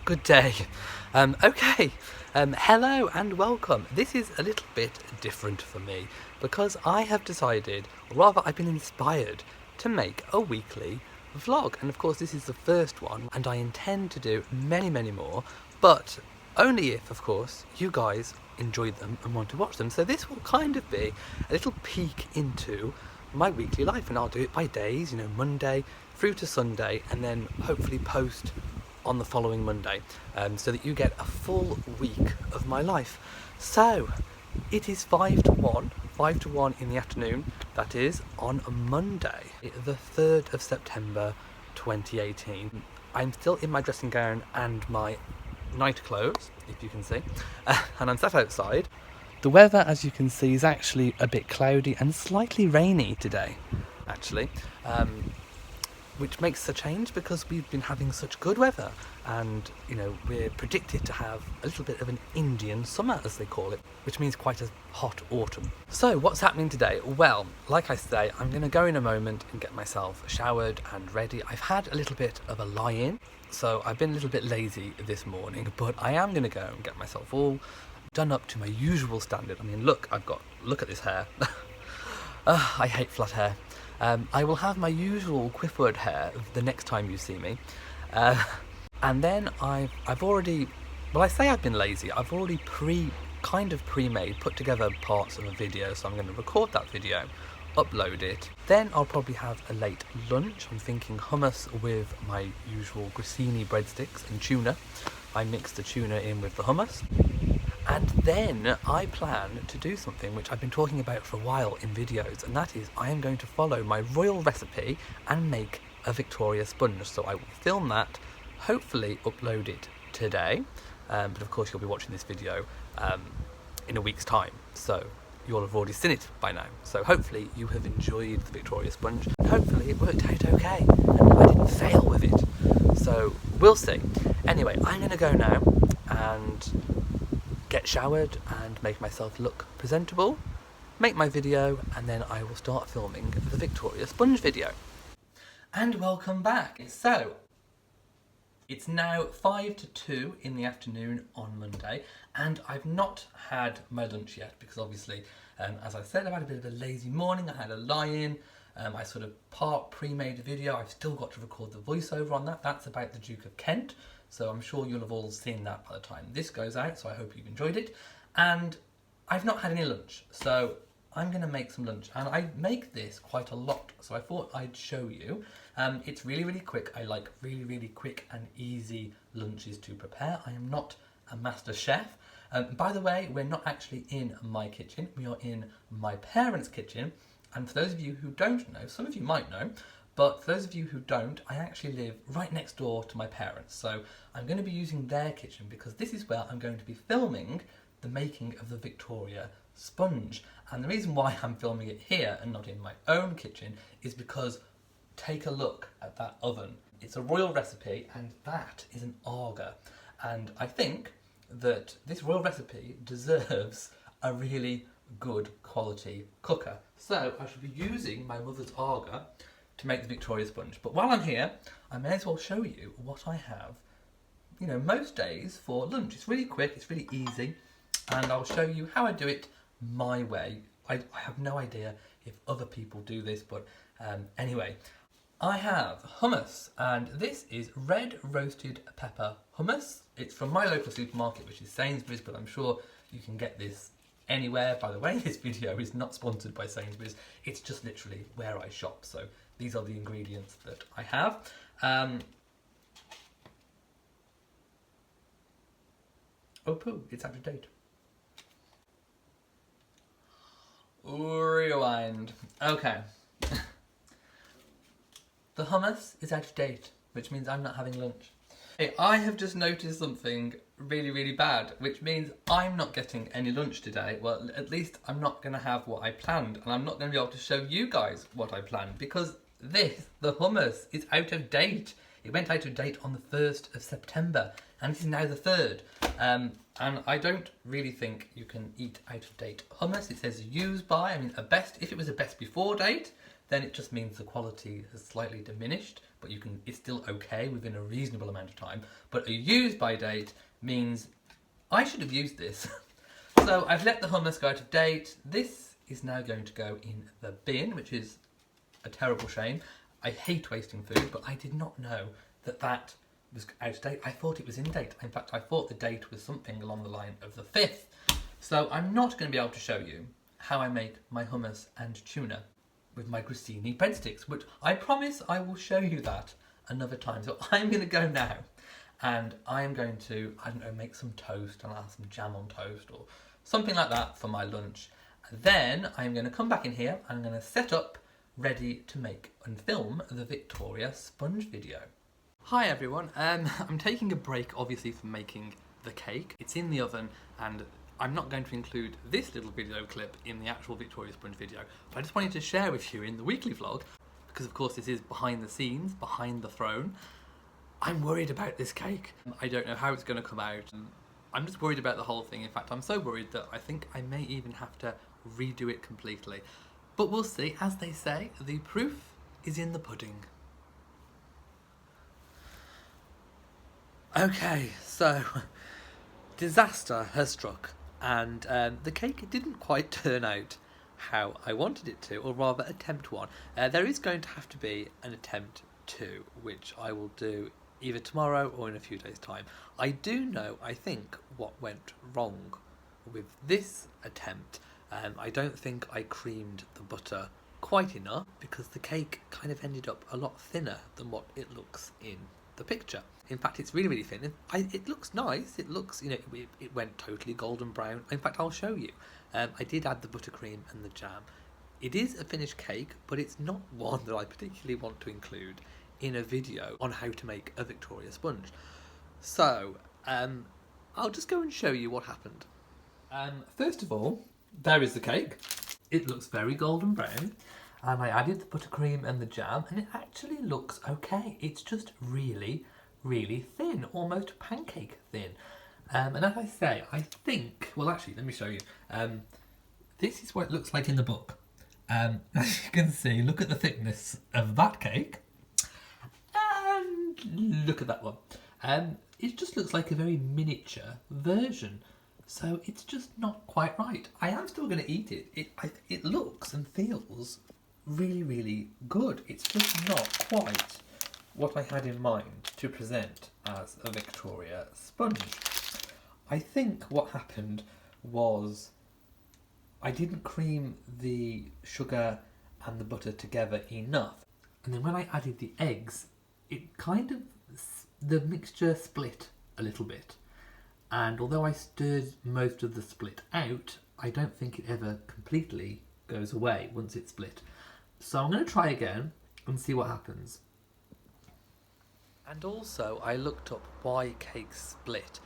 Good day. Hello and welcome. This is a little bit different for me because I have decided, or rather I've been inspired to make a weekly vlog. And of course this is the first one and I intend to do many more, but only if, of course, you guys enjoy them and want to watch them. So this will kind of be a little peek into my weekly life, and I'll do it by days, Monday through to Sunday, and then hopefully post on the following Monday, so that you get a full week of my life. So it is 5 to 1 in the afternoon. That is on a Monday, the 3rd of September 2018. I'm still in my dressing gown and my night clothes, if you can see, and I'm sat outside. The weather, as you can see, is actually a bit cloudy and slightly rainy today, actually, which makes a change because we've been having such good weather, and we're predicted to have a little bit of an Indian summer, as they call it, which means quite a hot autumn. So what's happening today? Well, like I say, I'm going to go in a moment and get myself showered and ready. I've had a little bit of a lie-in, so I've been a little bit lazy this morning, but I am going to go and get myself all done up to my usual standard. I mean, look at this hair. I hate flat hair. I will have my usual Quiffwood hair the next time you see me. And then I've already, well, I say I've been lazy. I've already pre-made, put together parts of a video. So I'm going to record that video, upload it. Then I'll probably have a late lunch. I'm thinking hummus with my usual grissini breadsticks and tuna. I mix the tuna in with the hummus. And then I plan to do something which I've been talking about for a while in videos, and that is I am going to follow my royal recipe and make a Victoria sponge. So I will film that, hopefully upload it today, but of course you'll be watching this video in a week's time, so you'll have already seen it by now. So hopefully you have enjoyed the Victoria sponge, and hopefully it worked out okay, and I didn't fail with it. So we'll see. Anyway, I'm going to go now and get showered and make myself look presentable, make my video, and then I will start filming the Victoria sponge video. And welcome back. So it's now 5 to 2 in the afternoon on Monday, and I've not had my lunch yet because obviously, as I said, I've had a bit of a lazy morning. I had a lie-in. I sort of part pre-made a video. I've still got to record the voiceover on that. That's about the Duke of Kent. So I'm sure you'll have all seen that by the time this goes out, so I hope you've enjoyed it. And I've not had any lunch, so I'm going to make some lunch. And I make this quite a lot, so I thought I'd show you. It's really quick. I like really quick and easy lunches to prepare. I am not a master chef. By the way, we're not actually in my kitchen. We are in my parents' kitchen. And for those of you who don't know, some of you might know, but for those of you who don't, I actually live right next door to my parents. So I'm going to be using their kitchen because this is where I'm going to be filming the making of the Victoria sponge. And the reason why I'm filming it here and not in my own kitchen is because take a look at that oven. It's a royal recipe and that is an Aga. And I think that this royal recipe deserves a really good quality cooker. So I should be using my mother's Aga to make the Victoria sponge. But while I'm here, I may as well show you what I have, most days for lunch. It's really quick, it's really easy, and I'll show you how I do it my way. I have no idea if other people do this, but anyway. I have hummus, and this is red roasted pepper hummus. It's from my local supermarket, which is Sainsbury's, but I'm sure you can get this anywhere. By the way, this video is not sponsored by Sainsbury's. It's just literally where I shop. So these are the ingredients that I have. Oh poo, it's out of date. Rewind. Okay. The hummus is out of date, which means I'm not having lunch. Hey, I have just noticed something really bad, which means I'm not getting any lunch today. Well, at least I'm not going to have what I planned, and I'm not going to be able to show you guys what I planned because the hummus, is out of date. It went out of date on the 1st of September, and it is now the 3rd. And I don't really think you can eat out of date hummus. It says use by, if it was a best before date, then it just means the quality has slightly diminished. but it's still okay within a reasonable amount of time. But a use by date means I should have used this. So I've let the hummus go out of date. This is now going to go in the bin, which is a terrible shame. I hate wasting food, but I did not know that was out of date. I thought it was in date. In fact, I thought the date was something along the line of the 5th. So I'm not going to be able to show you how I make my hummus and tuna with my grissini breadsticks, which I promise I will show you that another time. So I'm going to go now, and I am going to, I don't know, make some toast, and I'll have some jam on toast or something like that for my lunch. And then I'm going to come back in here and I'm going to set up ready to make and film the Victoria sponge video. Hi everyone, I'm taking a break obviously from making the cake. It's in the oven and I'm not going to include this little video clip in the actual Victoria sponge video, but I just wanted to share with you in the weekly vlog, because of course this is behind the scenes, behind the throne. I'm worried about this cake. I don't know how it's going to come out. I'm just worried about the whole thing. In fact, I'm so worried that I think I may even have to redo it completely. But we'll see. As they say, the proof is in the pudding. Okay, so disaster has struck, and the cake didn't quite turn out how I wanted it to, or rather attempt one. There is going to have to be an attempt 2, which I will do either tomorrow or in a few days' time. I do know, I think, what went wrong with this attempt. I don't think I creamed the butter quite enough, because the cake kind of ended up a lot thinner than what it looks in the picture. In fact, it's really, really thin. It looks nice. It looks, you know, it went totally golden brown. In fact, I'll show you. I did add the buttercream and the jam. It is a finished cake, but it's not one that I particularly want to include in a video on how to make a Victoria sponge. So, I'll just go and show you what happened. First of all, there is the cake. It looks very golden brown, and I added the buttercream and the jam, and it actually looks okay. It's just really, really thin, almost pancake thin. And as I say, I think, well actually, let me show you. This is what it looks like in the book. As you can see, look at the thickness of that cake. And look at that one. It just looks like a very miniature version. So it's just not quite right. I am still going to eat it. It looks and feels really, really good. It's just not quite what I had in mind to present as a Victoria sponge. I think what happened was I didn't cream the sugar and the butter together enough. And then when I added the eggs, it kind of, the mixture split a little bit. And although I stirred most of the split out, I don't think it ever completely goes away once it's split. So I'm going to try again and see what happens. And also I looked up why cakes split,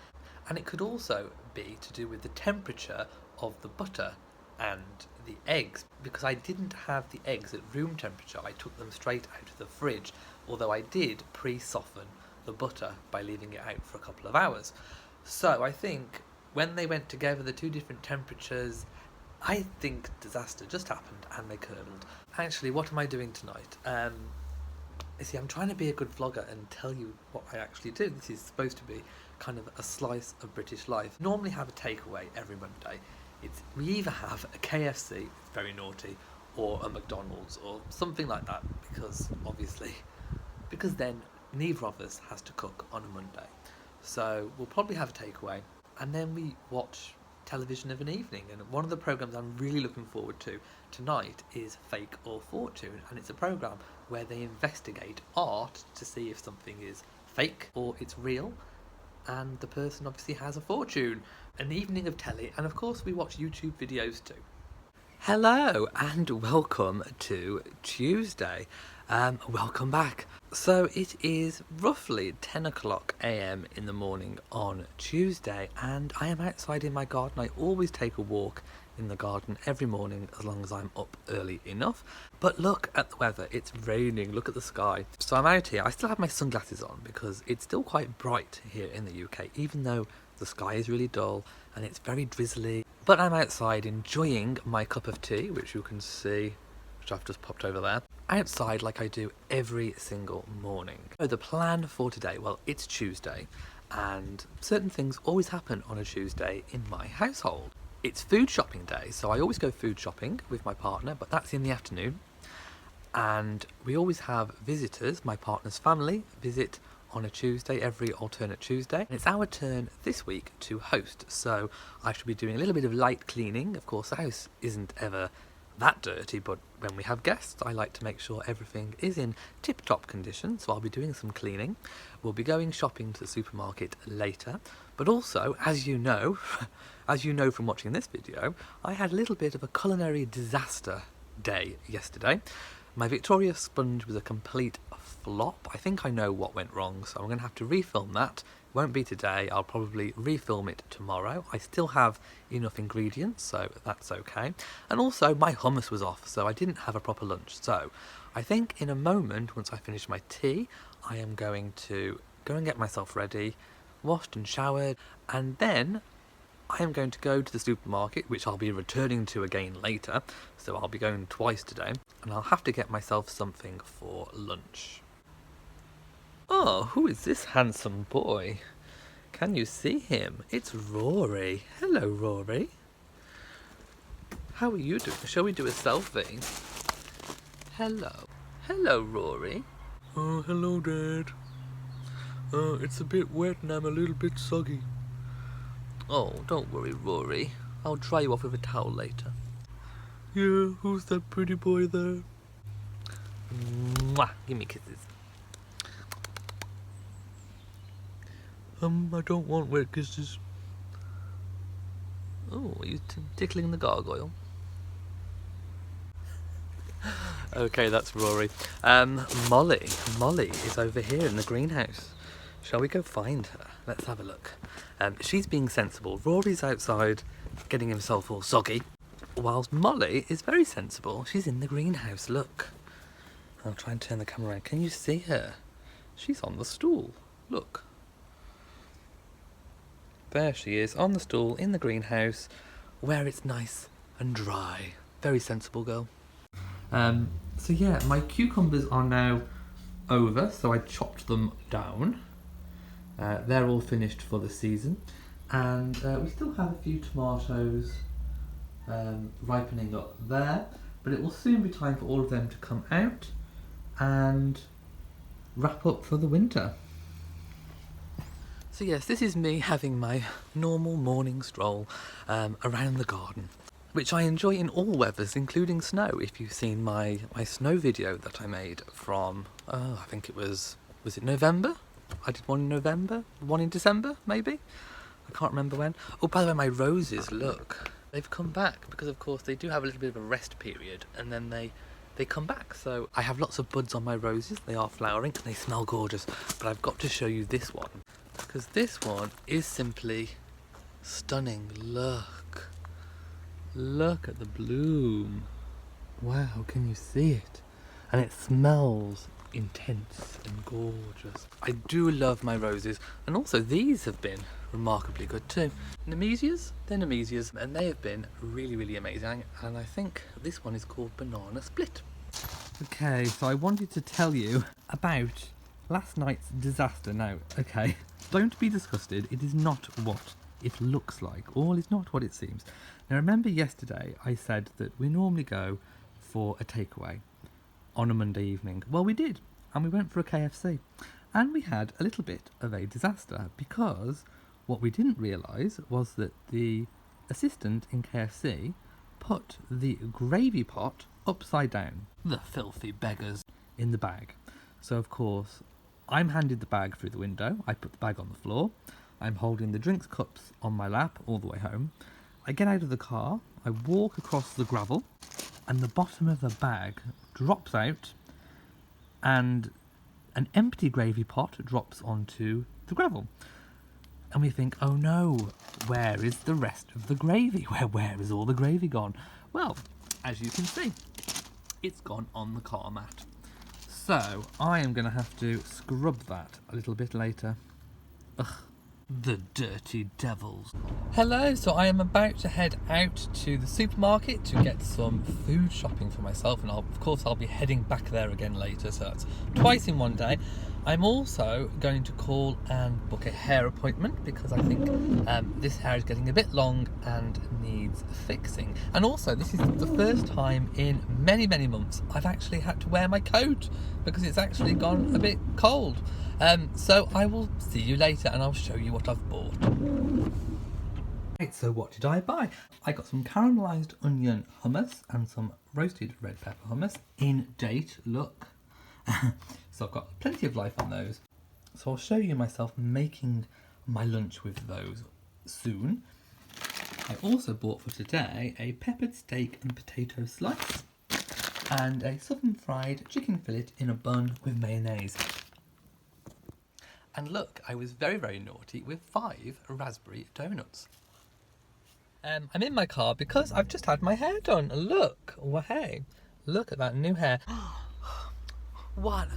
and it could also be to do with the temperature of the butter and the eggs, because I didn't have the eggs at room temperature. I took them straight out of the fridge, although I did pre-soften the butter by leaving it out for a couple of hours. So I think when they went together, the two different temperatures, I think disaster just happened and they curdled. Actually, what am I doing tonight? You see, I'm trying to be a good vlogger and tell you what I actually do. This is supposed to be kind of a slice of British life. Normally have a takeaway every Monday. We either have a KFC, it's very naughty, or a McDonald's or something like that, because then neither of us has to cook on a Monday. So we'll probably have a takeaway, and then we watch television of an evening. And one of the programmes I'm really looking forward to tonight is Fake or Fortune, and it's a programme where they investigate art to see if something is fake or it's real, and the person obviously has a fortune. An evening of telly, and of course we watch YouTube videos too. Hello and welcome to Tuesday. Welcome back. So it is roughly 10 o'clock AM in the morning on Tuesday, and I am outside in my garden. I always take a walk in the garden every morning as long as I'm up early enough. But look at the weather, it's raining, look at the sky. So I'm out here. I still have my sunglasses on because it's still quite bright here in the UK, even though the sky is really dull and it's very drizzly. But I'm outside enjoying my cup of tea, which you can see, which I've just popped over there. outside like I do every single morning. So the plan for today, well, it's Tuesday, and certain things always happen on a Tuesday in my household. It's food shopping day, so I always go food shopping with my partner, but that's in the afternoon. And we always have visitors, my partner's family visit on a Tuesday, every alternate Tuesday. And it's our turn this week to host, so I shall be doing a little bit of light cleaning. Of course, the house isn't ever that dirty, but when we have guests, I like to make sure everything is in tip-top condition, so I'll be doing some cleaning. We'll be going shopping to the supermarket later, but also, as you know from watching this video, I had a little bit of a culinary disaster day yesterday. My Victoria sponge was a complete flop. I think I know what went wrong, so I'm going to have to refilm that. It won't be today, I'll probably refilm it tomorrow. I still have enough ingredients, so that's okay. And also, my hummus was off, so I didn't have a proper lunch. So I think in a moment, once I finish my tea, I am going to go and get myself ready, washed and showered, and then I am going to go to the supermarket, which I'll be returning to again later, so I'll be going twice today, and I'll have to get myself something for lunch. Oh, who is this handsome boy? Can you see him? It's Rory. Hello, Rory. How are you doing? Shall we do a selfie? Hello. Hello, Rory. Oh, hello, Dad. It's a bit wet and I'm a little bit soggy. Oh, don't worry, Rory. I'll dry you off with a towel later. Yeah, who's that pretty boy there? Mwah! Give me kisses. I don't want wet kisses. Oh, are you tickling the gargoyle? Okay, that's Rory. Molly is over here in the greenhouse. Shall we go find her? Let's have a look. She's being sensible. Rory's outside getting himself all soggy, whilst Molly is very sensible. She's in the greenhouse, look. I'll try and turn the camera around. Can you see her? She's on the stool. Look. There she is, on the stool in the greenhouse, where it's nice and dry. Very sensible girl. So yeah, my cucumbers are now over, so I chopped them down. They're all finished for the season, and we still have a few tomatoes ripening up there, but it will soon be time for all of them to come out and wrap up for the winter. So yes, this is me having my normal morning stroll around the garden, which I enjoy in all weathers, including snow. If you've seen my snow video that I made from, I think it was it November? I did one in November, one in December, maybe? I can't remember when. Oh, by the way, my roses, look. They've come back, because of course they do have a little bit of a rest period, and then they come back. So I have lots of buds on my roses, they are flowering, and they smell gorgeous. But I've got to show you this one, because this one is simply stunning. Look. Look at the bloom. Wow, can you see it? And it smells intense and gorgeous. I do love my roses, and also these have been remarkably good too. Nemesias, they're Nemesias, and they have been really, really amazing, and I think this one is called Banana Split. Okay, so I wanted to tell you about last night's disaster. Now, okay, don't be disgusted, it is not what it looks like. All is not what it seems. Now remember yesterday I said that we normally go for a takeaway on a Monday evening. Well, we did, and we went for a KFC, and we had a little bit of a disaster, because what we didn't realise was that the assistant in KFC put the gravy pot upside down. The filthy beggars. In the bag. So of course I'm handed the bag through the window. I put the bag on the floor. I'm holding the drinks cups on my lap all the way home. I get out of the car, I walk across the gravel, and the bottom of the bag drops out, and an empty gravy pot drops onto the gravel. And we think, oh no, where is the rest of the gravy? Where is all the gravy gone? Well, as you can see, it's gone on the car mat. So I am going to have to scrub that a little bit later. Ugh, The dirty devils. Hello, so I am about to head out to the supermarket to get some food shopping for myself, and of course I'll be heading back there again later, so that's twice in one day. I'm also going to call and book a hair appointment because I think this hair is getting a bit long and needs fixing. And also, this is the first time in many, many months I've actually had to wear my coat because it's actually gone a bit cold. So I will see you later and I'll show you what I've bought. Right, so what did I buy? I got some caramelised onion hummus and some roasted red pepper hummus in date, look. So I've got plenty of life on those. So I'll show you myself making my lunch with those soon. I also bought for today a peppered steak and potato slice and a southern fried chicken fillet in a bun with mayonnaise. And look, I was very, very naughty with 5 raspberry donuts. I'm in my car because I've just had my hair done. Look, well, hey, look at that new hair. What?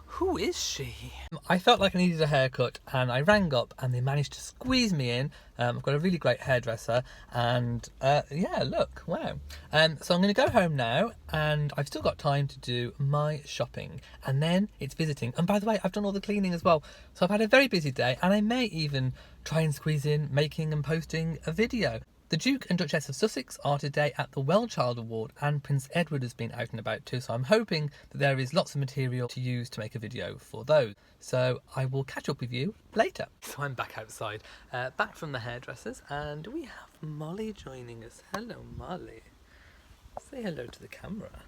Who is she? I felt like I needed a haircut and I rang up and they managed to squeeze me in. I've got a really great hairdresser and yeah, look, wow. So I'm going to go home now and I've still got time to do my shopping and then it's visiting. And by the way, I've done all the cleaning as well. So I've had a very busy day and I may even try and squeeze in making and posting a video. The Duke and Duchess of Sussex are today at the Well Child Award and Prince Edward has been out and about too, so I'm hoping that there is lots of material to use to make a video for those. So I will catch up with you later. So I'm back outside, back from the hairdressers, and we have Molly joining us. Hello, Molly. Say hello to the camera.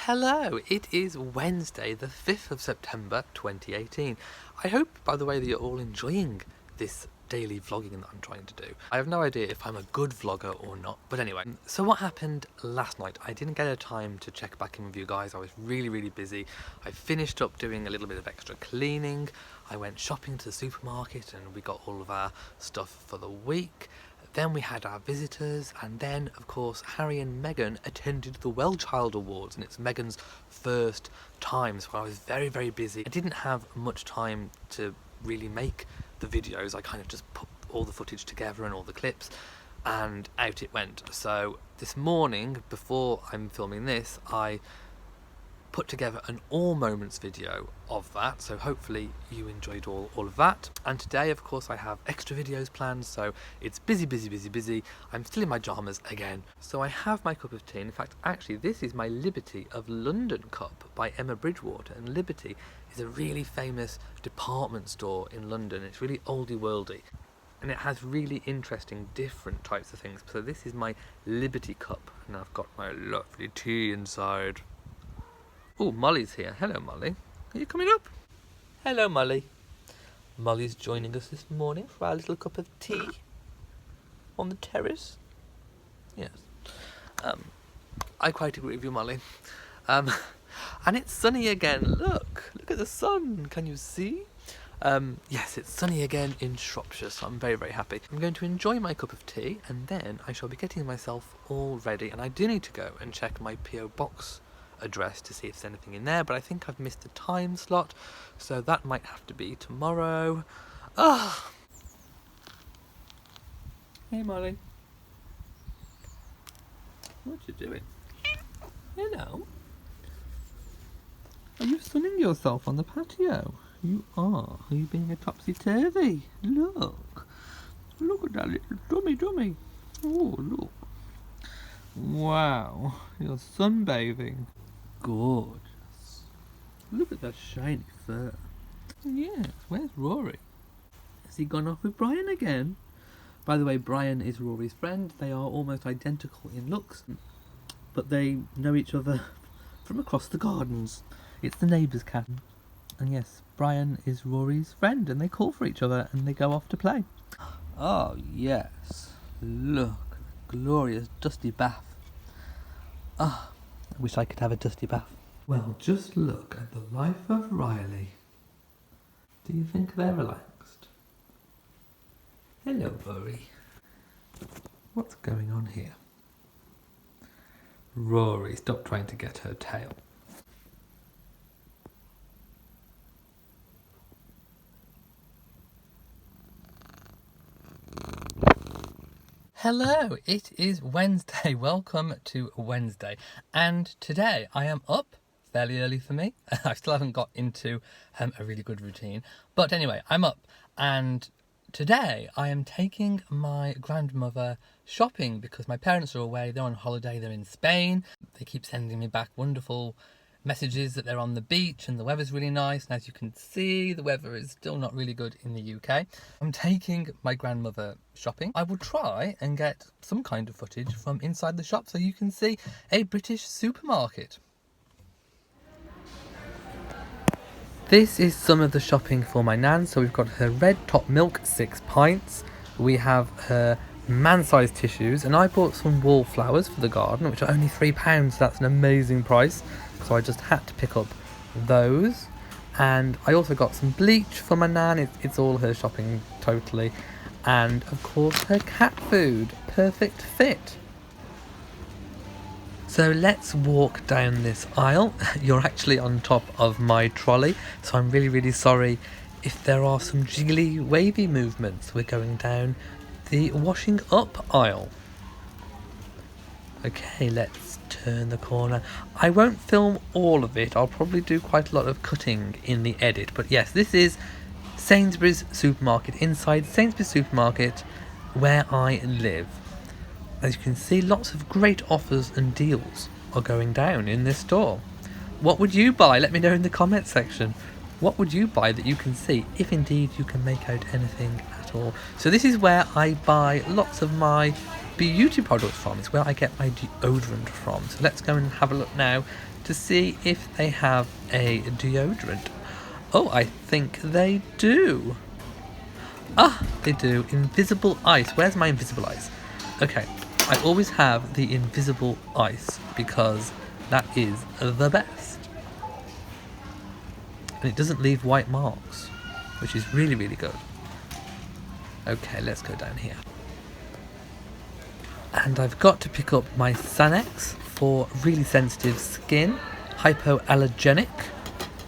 Hello, it is Wednesday the 5th of September 2018. I hope, by the way, that you're all enjoying this daily vlogging that I'm trying to do. I have no idea if I'm a good vlogger or not, but anyway. So what happened last night? I didn't get a time to check back in with you guys. I was really, really busy. I finished up doing a little bit of extra cleaning. I went shopping to the supermarket and we got all of our stuff for the week. Then we had our visitors, and then, of course, Harry and Meghan attended the Well Child Awards, and it's Meghan's first time, so I was very, very busy. I didn't have much time to really make the videos. I kind of just put all the footage together and all the clips, and out it went. So this morning, before I'm filming this, I put together an all moments video of that, so hopefully you enjoyed all of that. And today, of course, I have extra videos planned, so it's busy. I'm still in my pyjamas again. So I have my cup of tea. In fact, actually, this is my Liberty of London cup by Emma Bridgewater, and Liberty is a really famous department store in London. It's really oldie worldy and it has really interesting different types of things. So this is my Liberty cup and I've got my lovely tea inside. Oh, Molly's here. Hello, Molly. Are you coming up? Hello, Molly. Molly's joining us this morning for our little cup of tea on the terrace. Yes. I quite agree with you, Molly. And it's sunny again. Look at the sun. Can you see? Yes, it's sunny again in Shropshire, so I'm very, very happy. I'm going to enjoy my cup of tea, and then I shall be getting myself all ready. And I do need to go and check my P.O. box address to see if there's anything in there, but I think I've missed the time slot, so that might have to be tomorrow. Ah! Hey, Molly. What you doing? Hello. Are you sunning yourself on the patio? You are. Are you being a topsy-turvy? Look at that little dummy. Oh, look. Wow, you're sunbathing. Gorgeous. Look at that shiny fur. Yes, where's Rory? Has he gone off with Brian again? By the way, Brian is Rory's friend. They are almost identical in looks, but they know each other from across the gardens. It's the neighbour's cat. And yes, Brian is Rory's friend, and they call for each other and they go off to play. Oh yes, look, glorious dusty bath. Ah, I wish I could have a dusty bath. Well, just look at the life of Riley. Do you think they're relaxed? Hello, Rory. What's going on here? Rory, stop trying to get her tail. Hello, it is Wednesday. Welcome to Wednesday. And today I am up fairly early for me. I still haven't got into a really good routine. But anyway, I'm up and today I am taking my grandmother shopping because my parents are away. They're on holiday. They're in Spain. They keep sending me back wonderful messages that they're on the beach and the weather's really nice, and as you can see the weather is still not really good in the UK. I'm taking my grandmother shopping. I will try and get some kind of footage from inside the shop so you can see a British supermarket. This is some of the shopping for my nan. So we've got her red top milk 6 pints, we have her man-sized tissues, and I bought some wallflowers for the garden which are only £3. That's an amazing price, so I just had to pick up those. And I also got some bleach for my nan. It's all her shopping totally, and of course her cat food, perfect fit. So let's walk down this aisle. You're actually on top of my trolley, so I'm really sorry if there are some jiggly wavy movements. We're going down the washing up aisle. Okay, let's turn the corner. I won't film all of it. I'll probably do quite a lot of cutting in the edit. But yes, this is Sainsbury's supermarket, inside Sainsbury's supermarket where I live. As you can see, lots of great offers and deals are going down in this store. What would you buy? Let me know in the comment section. What would you buy that you can see, if indeed you can make out anything at all? So this is where I buy lots of my beauty products from. It's where I get my deodorant from. So let's go and have a look now to see if they have a deodorant. Oh, I think they do. Ah, they do. Invisible ice. Where's my invisible ice? Okay, I always have the invisible ice because that is the best. And it doesn't leave white marks, which is really good. Okay, let's go down here. And I've got to pick up my Sanex for really sensitive skin, hypoallergenic.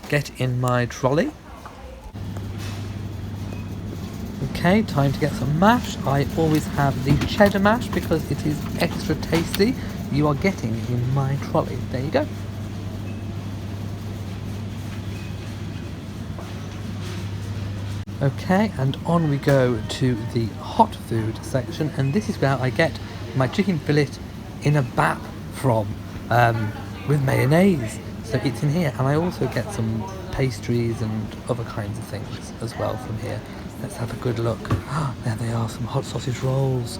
Get in my trolley. Okay, time to get some mash. I always have the cheddar mash because it is extra tasty. You are getting in my trolley. There you go. Okay, and on we go to the hot food section, and this is where I get my chicken fillet in a bap from, with mayonnaise. So it's in here, and I also get some pastries and other kinds of things as well from here. Let's have a good look. There they are, some hot sausage rolls.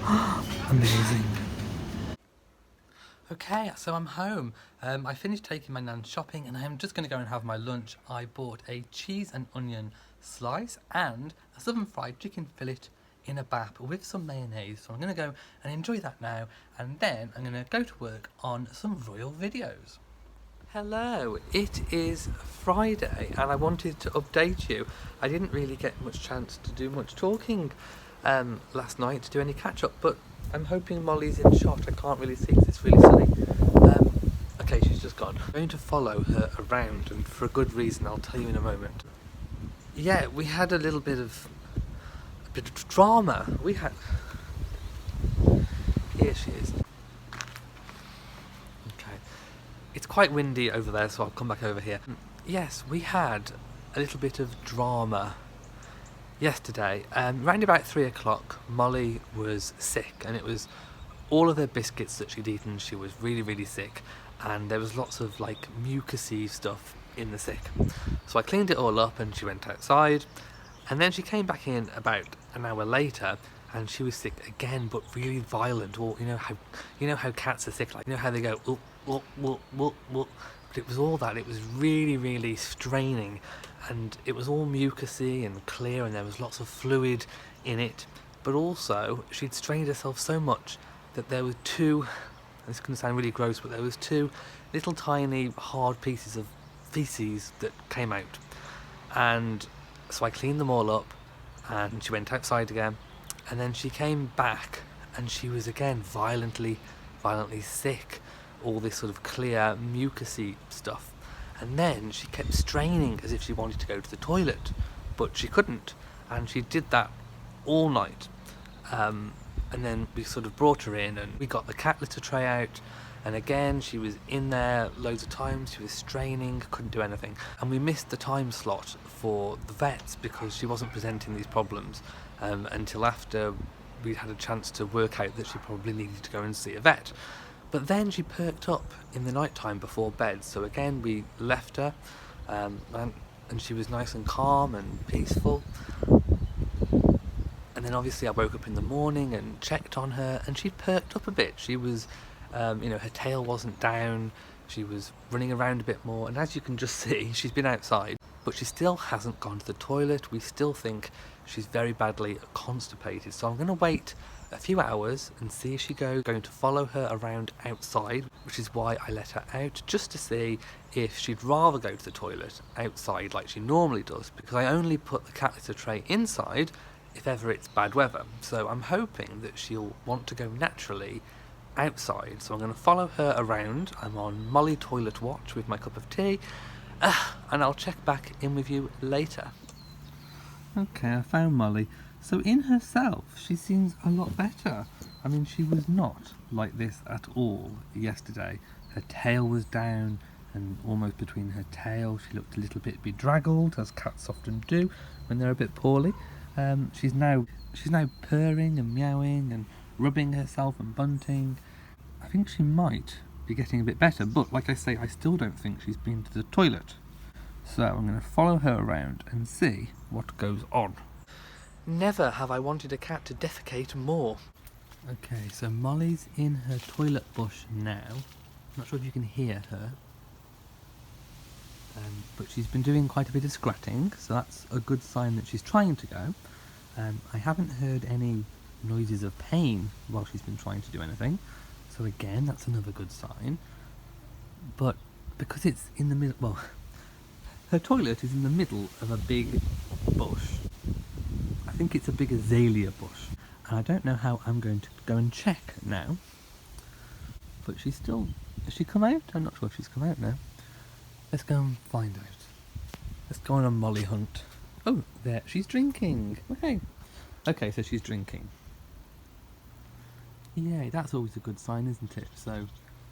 Amazing. Okay, so I'm home. I finished taking my nan shopping and I'm just going to go and have my lunch. I bought a cheese and onion slice and a southern fried chicken fillet in a bap with some mayonnaise. So I'm going to go and enjoy that now, and then I'm going to go to work on some royal videos. Hello, it is Friday and I wanted to update you. I didn't really get much chance to do much talking last night, to do any catch up, but I'm hoping Molly's in shot. I can't really see because it's really sunny. Okay, she's just gone. I'm going to follow her around, and for a good reason. I'll tell you in a moment. Yeah, we had a bit of drama. Here she is. Okay. It's quite windy over there, so I'll come back over here. Yes, we had a little bit of drama yesterday. Round about 3 o'clock, Molly was sick, and it was all of her biscuits that she'd eaten. She was really sick, and there was lots of like mucousy stuff in the sick. So I cleaned it all up and she went outside, and then she came back in about an hour later and she was sick again, but really violent. Or you know how cats are sick, like you know how they go but it was all that. It was really straining, and it was all mucousy and clear, and there was lots of fluid in it. But also she'd strained herself so much that there were two, this is going to sound really gross, but there was two little tiny hard pieces of feces that came out. And so I cleaned them all up, and she went outside again, and then she came back and she was again violently sick. all this sort of clear mucousy stuff. And then she kept straining as if she wanted to go to the toilet, but she couldn't. And she did that all night. And then we sort of brought her in and we got the cat litter tray out. And again, she was in there loads of times. She was straining, couldn't do anything. And we missed the time slot for the vets because she wasn't presenting these problems until after we'd had a chance to work out that she probably needed to go and see a vet. But then she perked up in the night time before bed. So again, we left her and she was nice and calm and peaceful. And then obviously I woke up in the morning and checked on her, and she'd perked up a bit. She was, her tail wasn't down. She was running around a bit more. And as you can just see, she's been outside, but she still hasn't gone to the toilet. We still think she's very badly constipated. So I'm going to wait a few hours and see if she's going to follow her around outside, which is why I let her out, just to see if she'd rather go to the toilet outside like she normally does, because I only put the cat litter tray inside if ever it's bad weather. So I'm hoping that she'll want to go naturally outside. So I'm going to follow her around. I'm on Molly toilet watch with my cup of tea, and I'll check back in with you later. Okay, I found Molly. So in herself, she seems a lot better. I mean, she was not like this at all yesterday. Her tail was down, and almost between her tail, she looked a little bit bedraggled, as cats often do when they're a bit poorly. She's now purring and meowing and rubbing herself and bunting. I think she might be getting a bit better, but like I say, I still don't think she's been to the toilet. So I'm going to follow her around and see what goes on. Never have I wanted a cat to defecate more. Okay, so Molly's in her toilet bush now. I'm not sure if you can hear her. But she's been doing quite a bit of scratching, so that's a good sign that she's trying to go. I haven't heard any noises of pain while she's been trying to do anything, so again, that's another good sign. But because it's in the middle, well, her toilet is in the middle of a big bush. I think it's a big azalea bush, and I don't know how I'm going to go and check now. But she's still... Has she come out? I'm not sure if she's come out now. Let's go and find out. Let's go on a Molly hunt. Oh, there, she's drinking. Okay. Okay, so she's drinking. Yay, that's always a good sign, isn't it? So,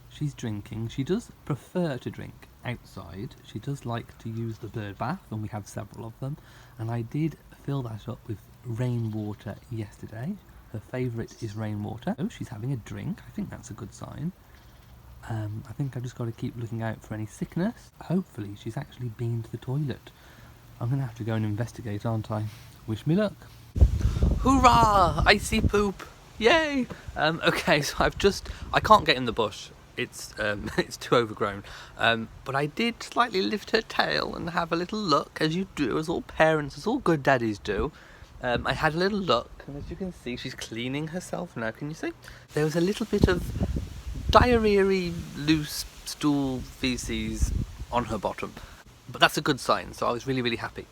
she's drinking. She does prefer to drink outside. She does like to use the bird bath, and we have several of them. And I did fill that up with rainwater yesterday. Her favourite is rainwater. Oh, she's having a drink. I think that's a good sign. I think I've just got to keep looking out for any sickness. Hopefully she's actually been to the toilet. I'm going to have to go and investigate, aren't I? Wish me luck. Hoorah! I see poop! Yay! Okay, so I can't get in the bush. It's too overgrown. But I did slightly lift her tail and have a little look, as you do, as all parents, as all good daddies do. I had a little look, and as you can see, she's cleaning herself now. Can you see? There was a little bit of diarrhea-y, loose stool feces on her bottom, but that's a good sign, so I was really, really happy.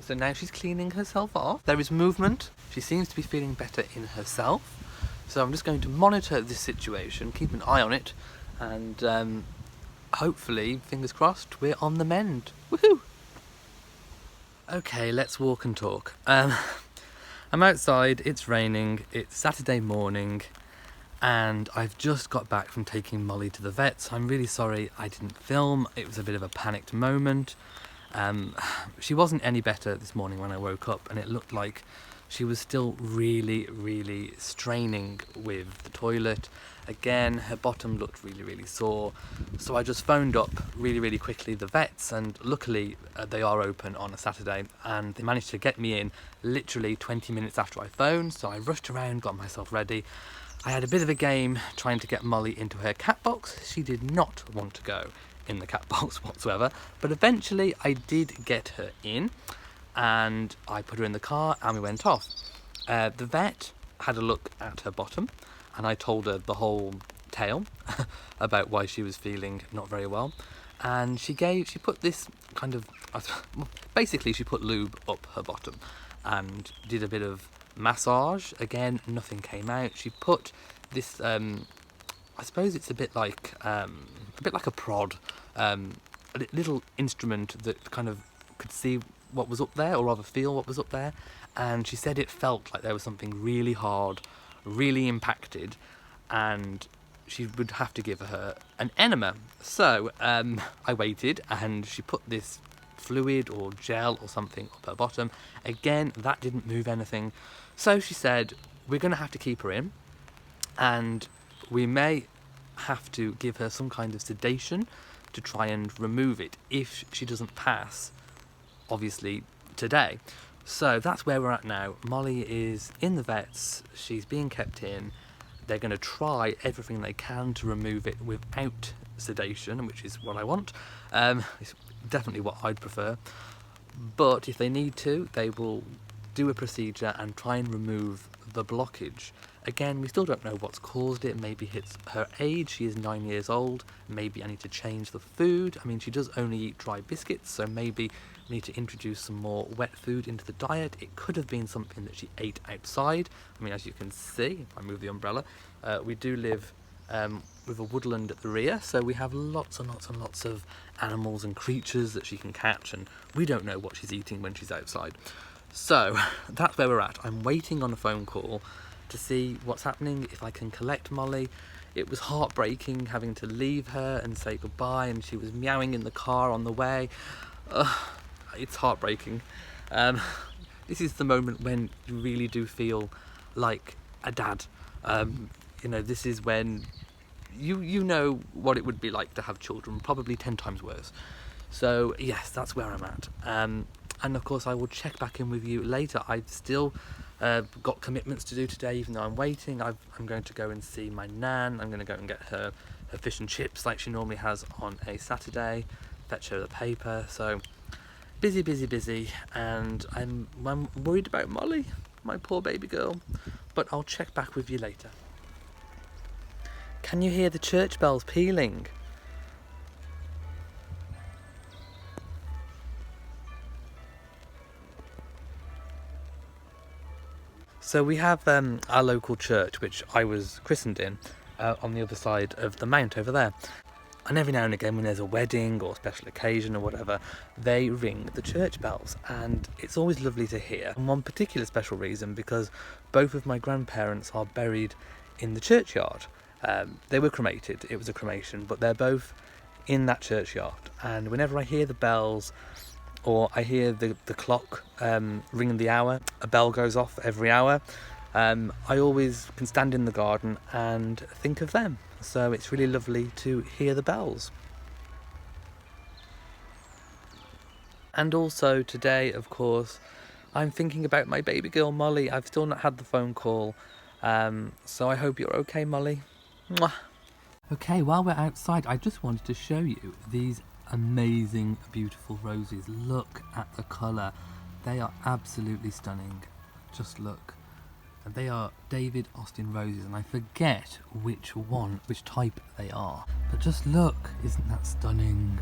So now she's cleaning herself off. There is movement. She seems to be feeling better in herself, so I'm just going to monitor this situation, keep an eye on it, and hopefully, fingers crossed, we're on the mend. Woohoo! Okay, let's walk and talk. I'm outside, it's raining, it's Saturday morning, and I've just got back from taking Molly to the vets. I'm really sorry I didn't film. It was a bit of a panicked moment. She wasn't any better this morning when I woke up, and it looked like she was still really, really straining with the toilet. Again, her bottom looked really, really sore. So I just phoned up really, really quickly the vets, and luckily they are open on a Saturday, and they managed to get me in literally 20 minutes after I phoned. So I rushed around, got myself ready. I had a bit of a game trying to get Molly into her cat box. She did not want to go in the cat box whatsoever, but eventually I did get her in, and I put her in the car and we went off. The vet had a look at her bottom, and I told her the whole tale about why she was feeling not very well, and she put this kind of, basically she put lube up her bottom and did a bit of massage. Again, nothing came out. She put this I I suppose it's a bit like a prod, a little instrument that kind of could see what was up there, or rather feel what was up there. And she said it felt like there was something really hard, really impacted, and she would have to give her an enema. So I waited, and she put this fluid or gel or something up her bottom. Again, that didn't move anything. So she said, we're going to have to keep her in, and we may have to give her some kind of sedation to try and remove it if she doesn't pass, obviously, today. So that's where we're at now. Molly is in the vets, she's being kept in. They're going to try everything they can to remove it without sedation, which is what I want. It's definitely what I'd prefer. But if they need to, they will do a procedure and try and remove the blockage. Again, we still don't know what's caused it. Maybe it's her age. She is 9 years old. Maybe I need to change the food. I mean, she does only eat dry biscuits, so maybe we need to introduce some more wet food into the diet. It could have been something that she ate outside. I mean, as you can see, if I move the umbrella, we do live with a woodland at the rear, so we have lots and lots and lots of animals and creatures that she can catch, and we don't know what she's eating when she's outside. So that's where we're at. I'm waiting on a phone call to see what's happening, if I can collect Molly. It was heartbreaking having to leave her and say goodbye, and she was meowing in the car on the way. It's heartbreaking. This is the moment when you really do feel like a dad. You know, this is when you know what it would be like to have children, probably 10 times worse. So yes, that's where I'm at. And of course I will check back in with you later. I've still got commitments to do today, even though I'm waiting. I'm going to go and see my nan. I'm going to go and get her fish and chips like she normally has on a Saturday, fetch her the paper. So busy, busy, busy, and I'm worried about Molly, my poor baby girl. But I'll check back with you later. Can you hear the church bells pealing? So we have our local church, which I was christened in, on the other side of the mount over there. And every now and again, when there's a wedding or special occasion or whatever, they ring the church bells, and it's always lovely to hear. And one particular special reason, because both of my grandparents are buried in the churchyard. They were cremated, it was a cremation, but they're both in that churchyard. And whenever I hear the bells, or I hear the clock ringing the hour, a bell goes off every hour, I always can stand in the garden and think of them. So it's really lovely to hear the bells. And also today, of course, I'm thinking about my baby girl Molly. I've still not had the phone call, so I hope you're okay, Molly. Mwah. Okay, while we're outside, I just wanted to show you these amazing, beautiful roses. Look at the colour. They are absolutely stunning. Just look. And they are David Austin roses, and I forget which type they are. But just look, isn't that stunning?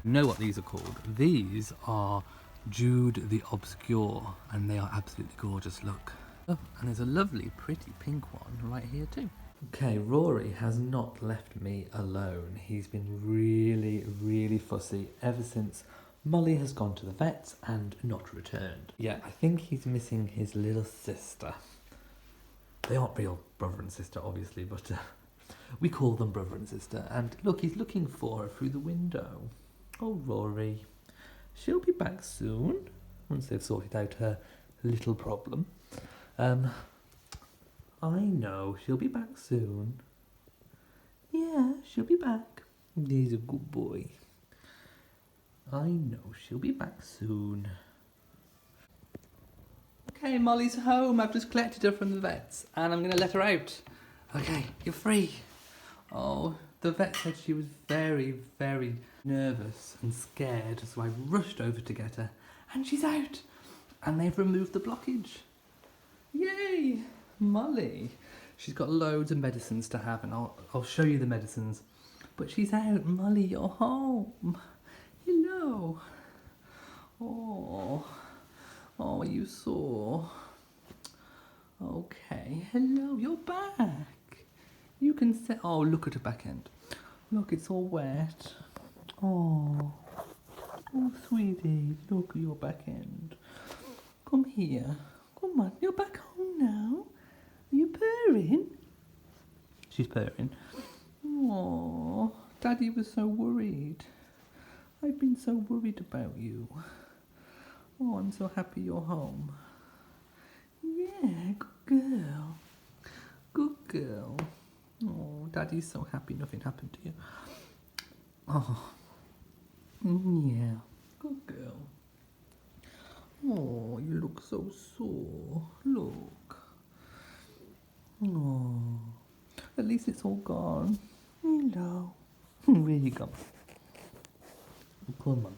You know what these are called? These are Jude the Obscure, and they are absolutely gorgeous, look. Oh, and there's a lovely, pretty pink one right here too. Okay, Rory has not left me alone. He's been really, really fussy ever since Molly has gone to the vets and not returned. Yeah, I think he's missing his little sister. They aren't real brother and sister, obviously, but we call them brother and sister. And look, he's looking for her through the window. Oh, Rory. She'll be back soon, once they've sorted out her little problem. I know, she'll be back soon. Yeah, she'll be back. He's a good boy. I know, she'll be back soon. Okay, Molly's home. I've just collected her from the vets, and I'm going to let her out. Okay, you're free. Oh, the vet said she was very, very nervous and scared, so I rushed over to get her, and she's out. And they've removed the blockage. Yay! Molly. She's got loads of medicines to have, and I'll show you the medicines. But she's out. Molly, you're home. Hello. Oh, are you sore? Okay, hello, you're back. You can say, oh, look at her back end. Look, it's all wet. Oh, oh, sweetie, look at your back end. Come here. Come on, you're back home now. Are you purring? She's purring. Oh, Daddy was so worried. I've been so worried about you. Oh, I'm so happy you're home. Yeah, good girl. Good girl. Oh, Daddy's so happy nothing happened to you. Oh, yeah, good girl. Oh, you look so sore. Look. Oh, at least it's all gone. Hello. Where you gone? Come on.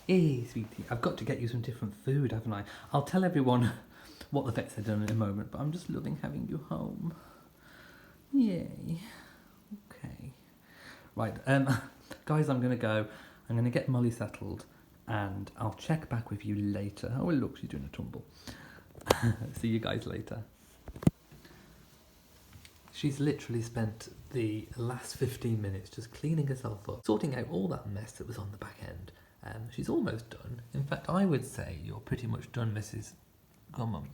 Hey, sweetie, I've got to get you some different food, haven't I? I'll tell everyone what the vets have done in a moment, but I'm just loving having you home. Yay. Okay. Right, guys, I'm going to go. I'm going to get Molly settled, and I'll check back with you later. Oh, well, look, she's doing a tumble. See you guys later. She's literally spent the last 15 minutes just cleaning herself up, sorting out all that mess that was on the back end. She's almost done. In fact, I would say you're pretty much done, Mrs. Gummum.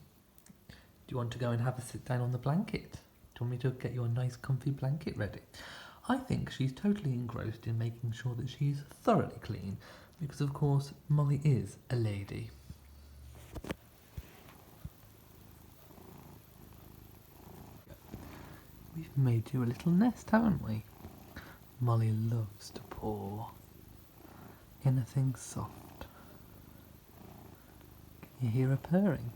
Do you want to go and have a sit down on the blanket? Do you want me to get you a nice comfy blanket ready? I think she's totally engrossed in making sure that she's thoroughly clean, because of course Molly is a lady. We've made you a little nest, haven't we? Molly loves to paw. Anything soft. Can you hear her purring?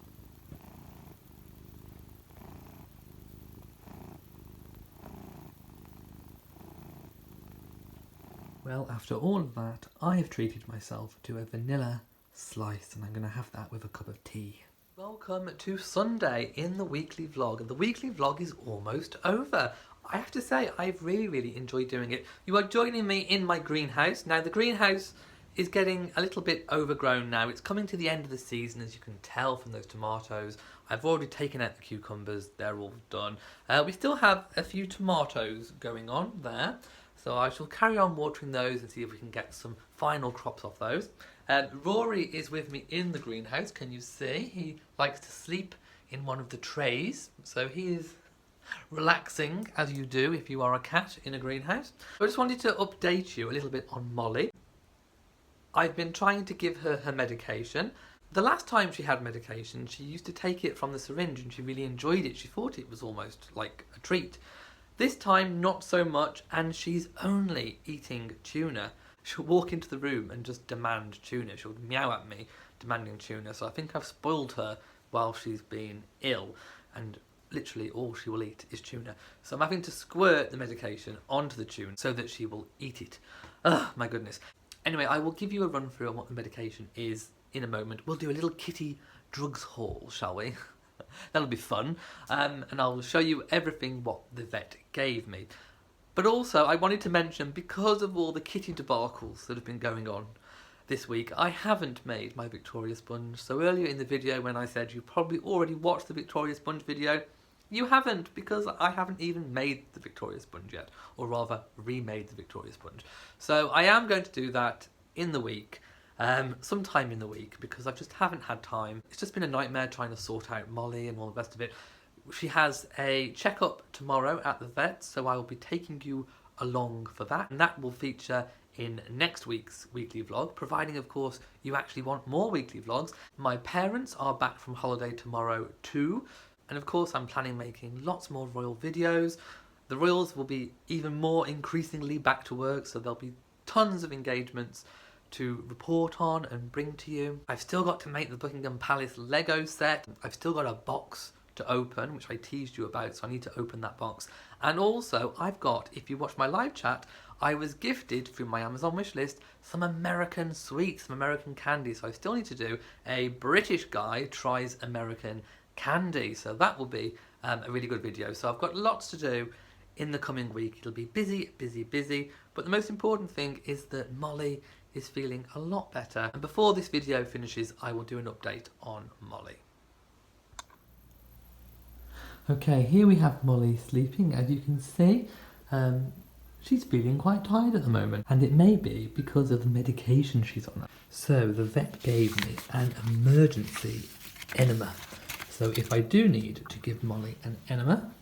Well, after all of that, I have treated myself to a vanilla slice, and I'm going to have that with a cup of tea. Welcome to Sunday in the weekly vlog. The weekly vlog is almost over. I have to say, I've really enjoyed doing it. You are joining me in my greenhouse. Now, the greenhouse is getting a little bit overgrown now. It's coming to the end of the season, as you can tell from those tomatoes. I've already taken out the cucumbers. They're all done. We still have a few tomatoes going on there. So I shall carry on watering those and see if we can get some final crops off those. Rory is with me in the greenhouse. Can you see? He likes to sleep in one of the trays. So he is relaxing, as you do if you are a cat in a greenhouse. I just wanted to update you a little bit on Molly. I've been trying to give her her medication. The last time she had medication, she used to take it from the syringe and she really enjoyed it. She thought it was almost like a treat. This time, not so much, and she's only eating tuna. She'll walk into the room and just demand tuna. She'll meow at me, demanding tuna. So I think I've spoiled her while she's been ill, and literally all she will eat is tuna. So I'm having to squirt the medication onto the tuna so that she will eat it. Ugh, my goodness. Anyway, I will give you a run through on what the medication is in a moment. We'll do a little kitty drugs haul, shall we? That'll be fun, and I'll show you everything what the vet gave me. But also, I wanted to mention, because of all the kitty debacles that have been going on this week, I haven't made my Victoria Sponge. So earlier in the video when I said you probably already watched the Victoria Sponge video, you haven't, because I haven't even made the Victoria Sponge yet, or rather remade the Victoria Sponge. So I am going to do that in the week. Sometime in the week, because I just haven't had time. It's just been a nightmare trying to sort out Molly and all the rest of it. She has a checkup tomorrow at the vet, so I will be taking you along for that, and that will feature in next week's weekly vlog, providing of course you actually want more weekly vlogs. My parents are back from holiday tomorrow too, and of course I'm planning making lots more royal videos. The royals will be even more increasingly back to work, so there'll be tons of engagements to report on and bring to you. I've still got to make the Buckingham Palace Lego set. I've still got a box to open, which I teased you about, so I need to open that box. And also, I've got, if you watch my live chat, I was gifted through my Amazon wishlist some American sweets, some American candy, so I still need to do a British guy tries American candy, so that will be a really good video. So I've got lots to do in the coming week. It'll be busy, but the most important thing is that Molly is feeling a lot better. And before this video finishes, I will do an update on Molly. Okay, here we have Molly sleeping, as you can see. She's feeling quite tired at the moment, and it may be because of the medication she's on. So the vet gave me an emergency enema. So if I do need to give Molly an enema,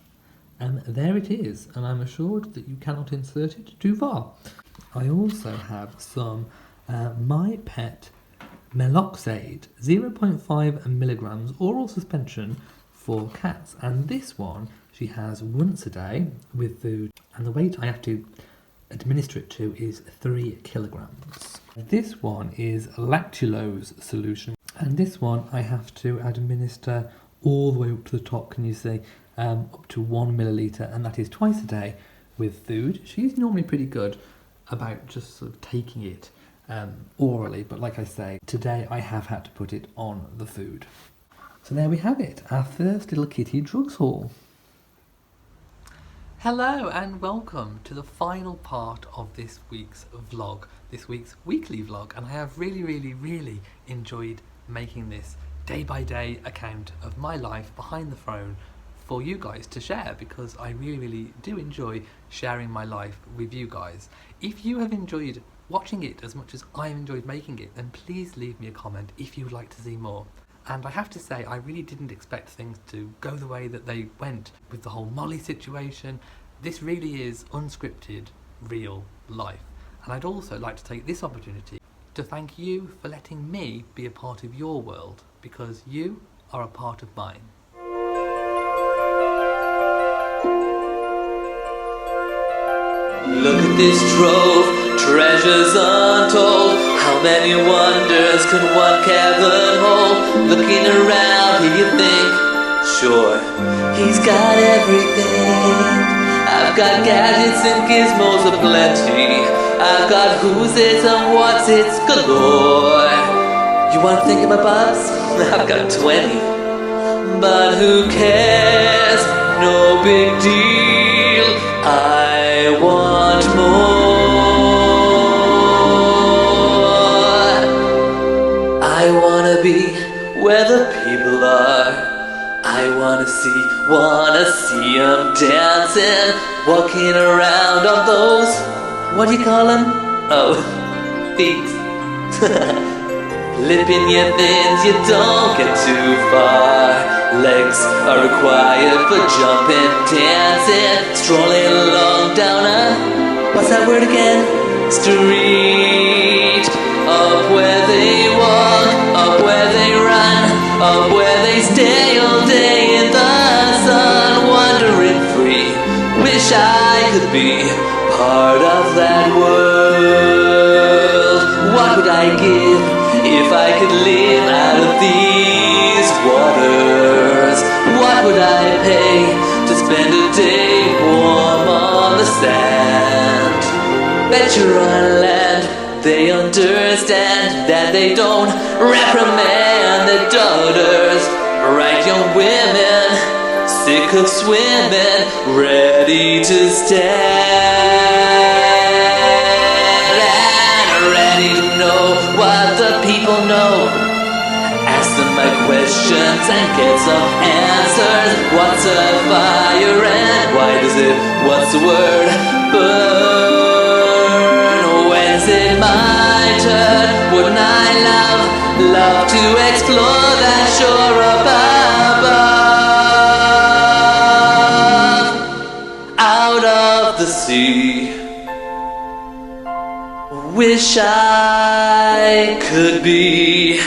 there it is, and I'm assured that you cannot insert it too far. I also have some My Pet Meloxate 0.5 milligrams oral suspension for cats, and this one she has once a day with food, and the weight I have to administer it to is 3 kilograms. This one is lactulose solution, and this one I have to administer all the way up to the top, can you see, up to 1 milliliter, and that is twice a day with food. She's normally pretty good about just sort of taking it orally, but like I say, today I have had to put it on the food. So there we have it, our first little kitty drugs haul. Hello and welcome to the final part of this week's vlog, this week's weekly vlog, and I have really enjoyed making this day-by-day account of my life behind the throne for you guys to share, because I really do enjoy sharing my life with you guys. If you have enjoyed watching it as much as I have enjoyed making it, then please leave me a comment if you would like to see more. And I have to say, I really didn't expect things to go the way that they went with the whole Molly situation. This really is unscripted, real life. And I'd also like to take this opportunity to thank you for letting me be a part of your world, because you are a part of mine. Look at this trove, treasures untold. How many wonders can one cavern hold? Looking around, here you think, sure, he's got everything. I've got gadgets and gizmos aplenty. I've got who's it and what's it's galore. You wanna think of my bubs? I've got 20. But who cares? No big deal. I want more. I wanna be where the people are. I wanna see 'em dancing, walking around on those, what do you call 'em? Oh, feet. Flipping your things, you don't get too far. Legs are required for jumping, dancing, strolling along down what's that word again? Street. Up where they walk, up where they run, up where they stay all day in the sun, wandering free. Wish I could be part of that world. What would I give if I could live out of these waters? What would I pay to spend a day warm on the sand? Bet you're on land, they understand that they don't reprimand their daughters. Right, young women, sick of swimming, ready to stand, and ready to know what the people know. Ask them my questions and get some answers. What's a fire and why does it, what's the word, burn? When's it my turn? Wouldn't I love to explore that shore above? Out of the sea, wish I could be